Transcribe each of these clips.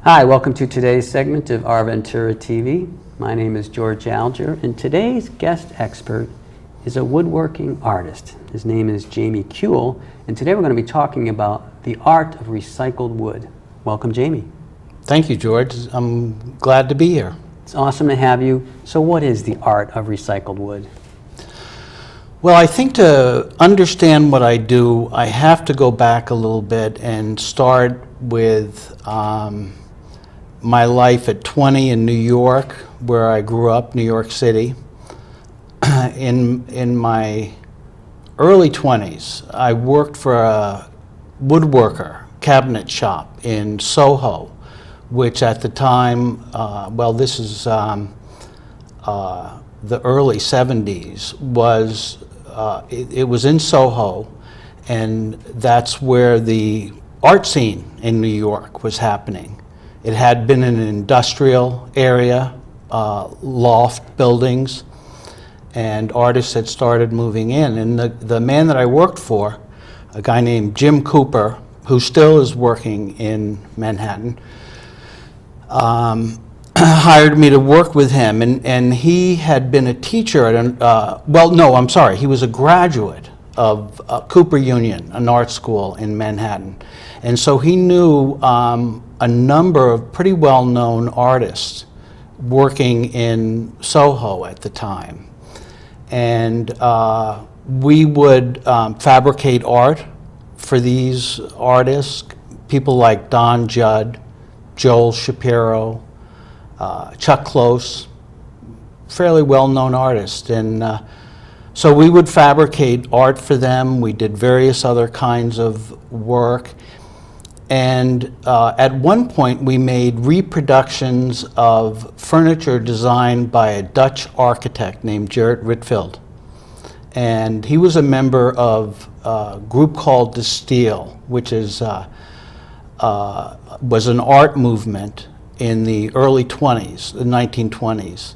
Hi, welcome to today's segment of Our Ventura TV. My name is George Alger, and today's guest expert is a woodworking artist. His name is Jamie Kuhl, and today we're going to be talking about the art of recycled wood. Welcome, Jamie. Thank you, George. I'm glad to be here. It's awesome to have you. So what is the art of recycled wood? Well, I think to understand what I do, I have to go back a little bit and start with my life at 20 in New York, where I grew up, New York City. In my early 20s, I worked for a woodworker cabinet shop in Soho, which at the time, this is the early 70s, was it was in Soho, and that's where the art scene in New York was happening. It had been an industrial area, loft buildings, and artists had started moving in. And the man that I worked for, a guy named Jim Cooper, who still is working in Manhattan, hired me to work with him, and he had been a teacher at he was a graduate of Cooper Union, an art school in Manhattan. And so he knew a number of pretty well-known artists working in Soho at the time. And we would fabricate art for these artists, people like Don Judd, Joel Shapiro, Chuck Close, fairly well-known artists. And so we would fabricate art for them. We did various other kinds of work. And at one point, we made reproductions of furniture designed by a Dutch architect named Gerrit Rietveld. And he was a member of a group called the Stijl, which is was an art movement in the early 20s, the 1920s.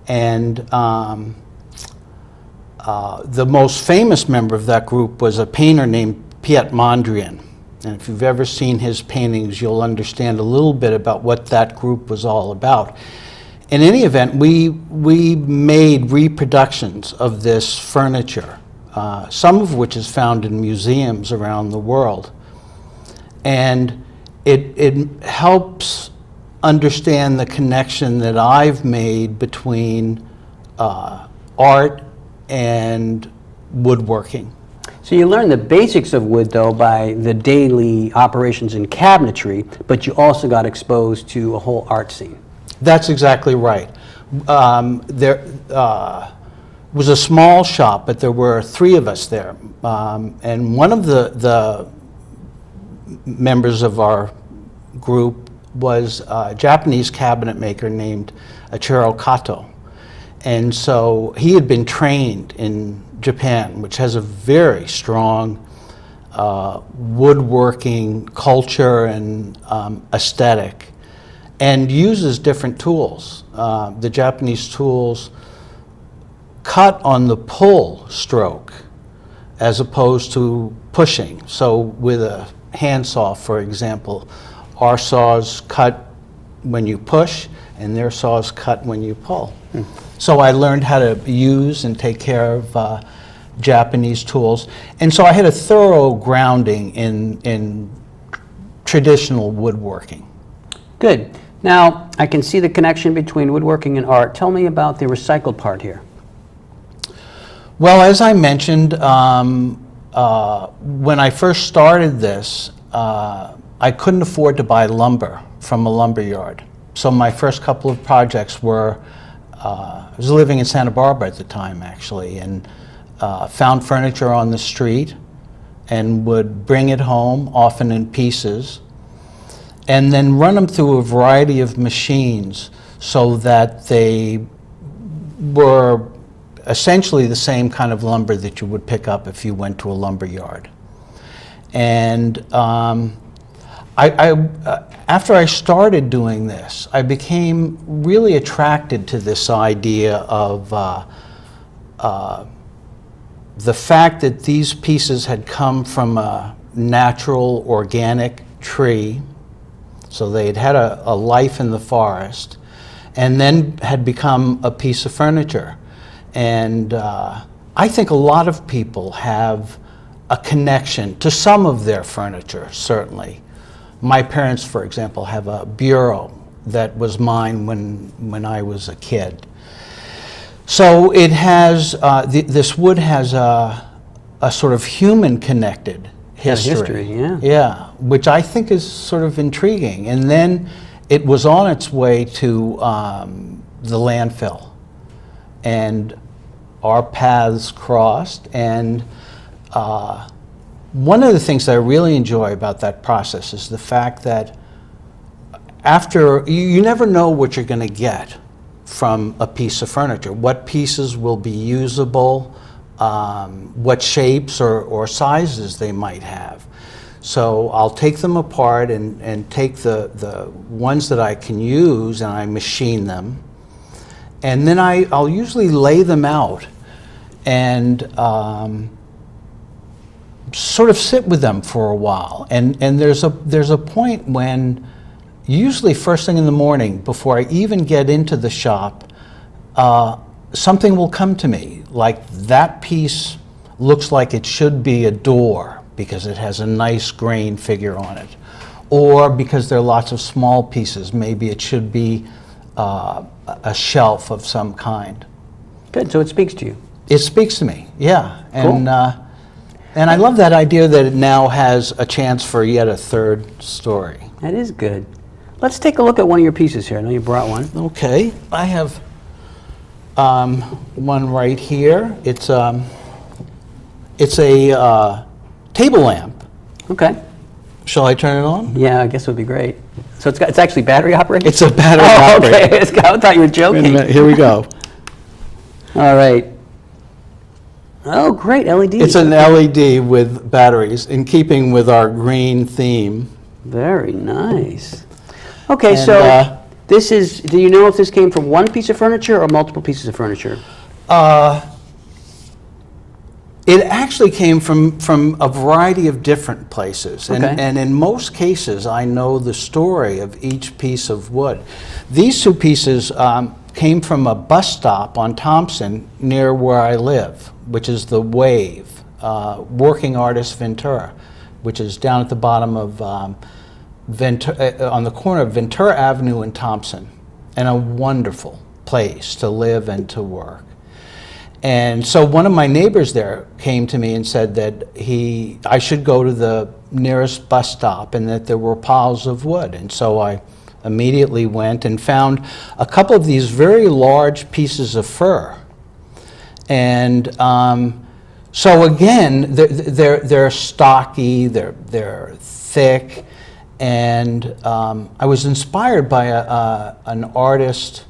And the most famous member of that group was a painter named Piet Mondrian. And if you've ever seen his paintings, you'll understand a little bit about what that group was all about. In any event, we made reproductions of this furniture, some of which is found in museums around the world. And it helps understand the connection that I've made between art and woodworking. So you learn the basics of wood, though, by the daily operations in cabinetry, but you also got exposed to a whole art scene. That's exactly right. There was a small shop, but there were three of us there. And one of the members of our group was a Japanese cabinet maker named Ichiro Kato. And so he had been trained in Japan, which has a very strong woodworking culture and aesthetic, and uses different tools. The Japanese tools cut on the pull stroke as opposed to pushing. So with a handsaw, for example, our saws cut when you push, and their saws cut when you pull. So I learned how to use and take care of Japanese tools. And so I had a thorough grounding in traditional woodworking. Good. Now, I can see the connection between woodworking and art. Tell me about the recycled part here. Well, as I mentioned, when I first started this, I couldn't afford to buy lumber from a lumber yard. So my first couple of projects were, I was living in Santa Barbara at the time, actually, and found furniture on the street and would bring it home, often in pieces, and then run them through a variety of machines so that they were essentially the same kind of lumber that you would pick up if you went to a lumber yard. And after I started doing this, I became really attracted to this idea of the fact that these pieces had come from a natural, organic tree, So they had had a life in the forest and then had become a piece of furniture. And I think a lot of people have a connection to some of their furniture, certainly. My parents, for example, have a bureau that was mine when I was a kid. So it has, this wood has a sort of human connected history. Yeah. Yeah, which I think is sort of intriguing. And then it was on its way to the landfill. And our paths crossed, and one of the things that I really enjoy about that process is the fact that after, you never know what you're going to get from a piece of furniture, what pieces will be usable, what shapes or sizes they might have. So I'll take them apart and take the ones that I can use, and I machine them. And then I'll usually lay them out and sort of sit with them for a while. And there's a point when, usually first thing in the morning, before I even get into the shop, something will come to me, like that piece looks like it should be a door because it has a nice grain figure on it. Or because there are lots of small pieces, maybe it should be a shelf of some kind. Good, so it speaks to you. It speaks to me, yeah. Cool. And I love that idea that it now has a chance for yet a third story. That is good. Let's take a look at one of your pieces here. I know you brought one. Okay, I have one right here. It's a table lamp. Okay. Shall I turn it on? Yeah, I guess it would be great. So it's actually battery operated? It's a battery Oh, operated. okay. I thought you were Wait a joking. minute, here we go. All right. Oh, great, LED. It's an LED with batteries, in keeping with our green theme. Very nice. Okay, And, so this is, do you know if this came from one piece of furniture or multiple pieces of furniture? It actually came from a variety of different places. And, Okay. and in most cases, I know the story of each piece of wood. These two pieces came from a bus stop on Thompson near where I live, which is the Wave, Working Artist Ventura, which is down at the bottom of on the corner of Ventura Avenue and Thompson, and a wonderful place to live and to work. And so one of my neighbors there came to me and said that I should go to the nearest bus stop and that there were piles of wood. And so I immediately went and found a couple of these very large pieces of fir. And so again, they're stocky, they're thick, and I was inspired by an artist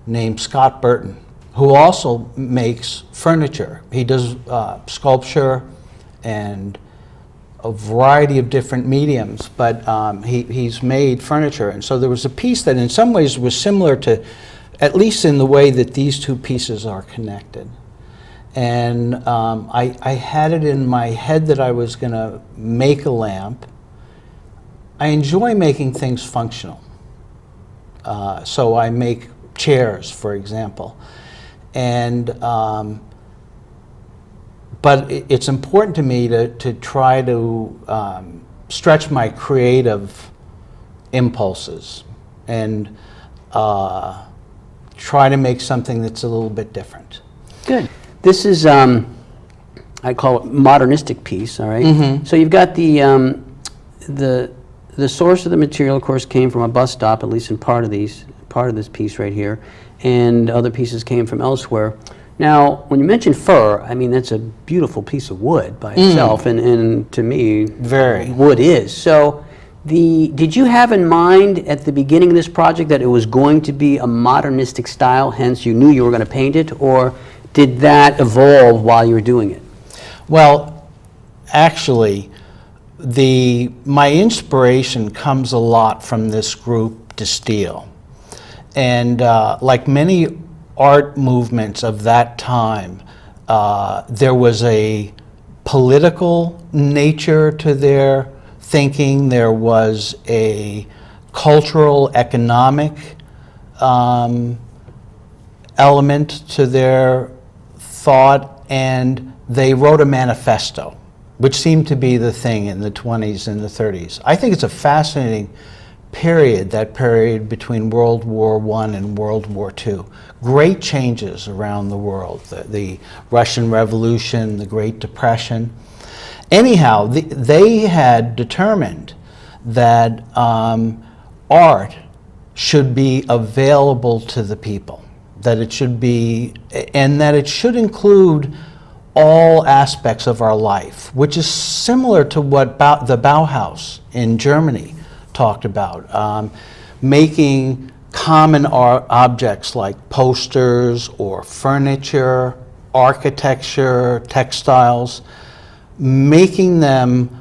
named Scott Burton, who also makes furniture. He does sculpture and a variety of different mediums, but he's made furniture. And so there was a piece that in some ways was similar to, at least in the way that these two pieces are connected. And I had it in my head that I was going to make a lamp. I enjoy making things functional. So I make chairs, for example. And but it's important to me to try to stretch my creative impulses and try to make something that's a little bit different. Good. This is, I call it modernistic piece, all right? Mm-hmm. So you've got the source of the material, of course, came from a bus stop, at least in part of this piece right here, and other pieces came from elsewhere. Now, when you mention fir, I mean, that's a beautiful piece of wood by itself, and to me, Very. wood is. So, did you have in mind at the beginning of this project that it was going to be a modernistic style, hence you knew you were going to paint it, or did that evolve while you were doing it? Well, actually, my inspiration comes a lot from this group, Stijl. And like many art movements of that time, there was a political nature to their thinking. There was a cultural, economic element to their thought, and they wrote a manifesto, which seemed to be the thing in the 20s and the 30s. I think it's a fascinating period, that period between World War I and World War II. Great changes around the world, the Russian Revolution, the Great Depression. Anyhow, they had determined that art should be available to the people, that it should be, and that it should include all aspects of our life, which is similar to what the Bauhaus in Germany talked about, making common objects like posters or furniture, architecture, textiles, making them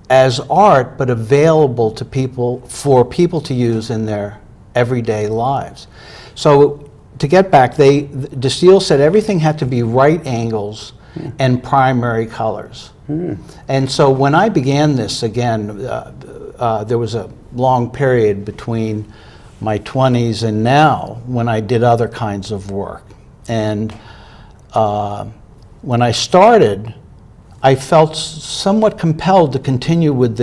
as art, but available to people, for people to use in their everyday lives. So to get back, de Stijl said everything had to be right angles and primary colors. And so when I began this again, there was a long period between my 20s and now when I did other kinds of work. And when I started, I felt somewhat compelled to continue with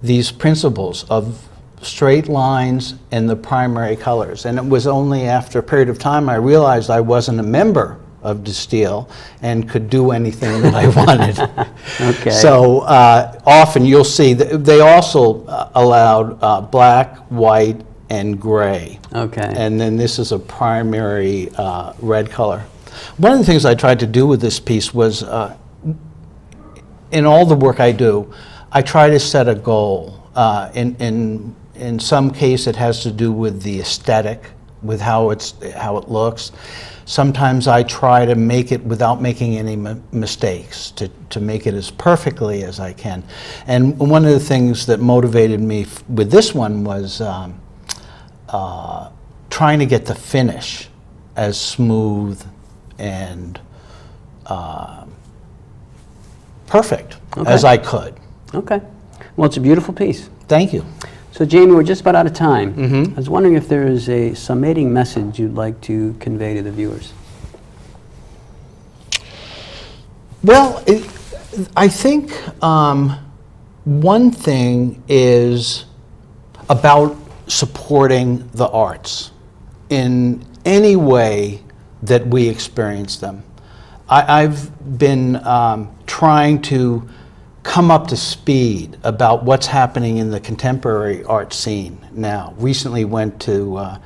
these principles of straight lines and the primary colors. And it was only after a period of time I realized I wasn't a member of de Stijl and could do anything that I wanted. Okay. So often you'll see that they also allowed black, white, and gray. Okay. And then this is a primary red color. One of the things I tried to do with this piece was, in all the work I do, I try to set a goal. In some case, it has to do with the aesthetic, with how it looks. Sometimes I try to make it without making any mistakes, to make it as perfectly as I can. And one of the things that motivated me with this one was trying to get the finish as smooth and perfect as I could. Okay. Well, it's a beautiful piece. Thank you. So, Jamie, we're just about out of time. Mm-hmm. I was wondering if there is a summating message you'd like to convey to the viewers. Well, I think one thing is about supporting the arts in any way that we experience them. I've been trying to come up to speed about what's happening in the contemporary art scene now. Recently went to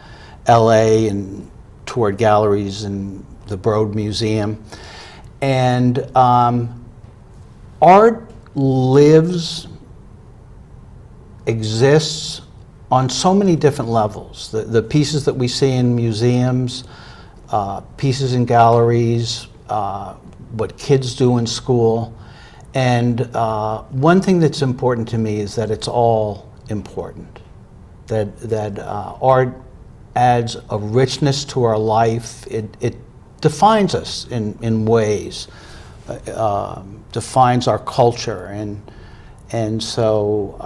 LA and toured galleries and the Broad Museum. And art lives, exists on so many different levels. The pieces that we see in museums, pieces in galleries, what kids do in school. And one thing that's important to me is that it's all important. That art adds a richness to our life. It defines us in ways, defines our culture. And so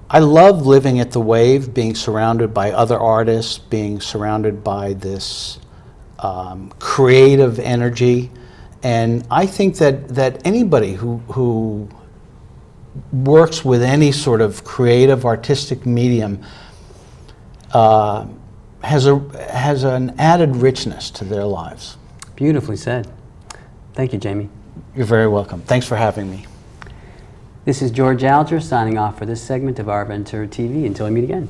I love living at the Wave, being surrounded by other artists, being surrounded by this creative energy. And I think that anybody who works with any sort of creative, artistic medium has an added richness to their lives. Beautifully said. Thank you, Jamie. You're very welcome. Thanks for having me. This is George Alger signing off for this segment of Our Ventura TV. Until we meet again.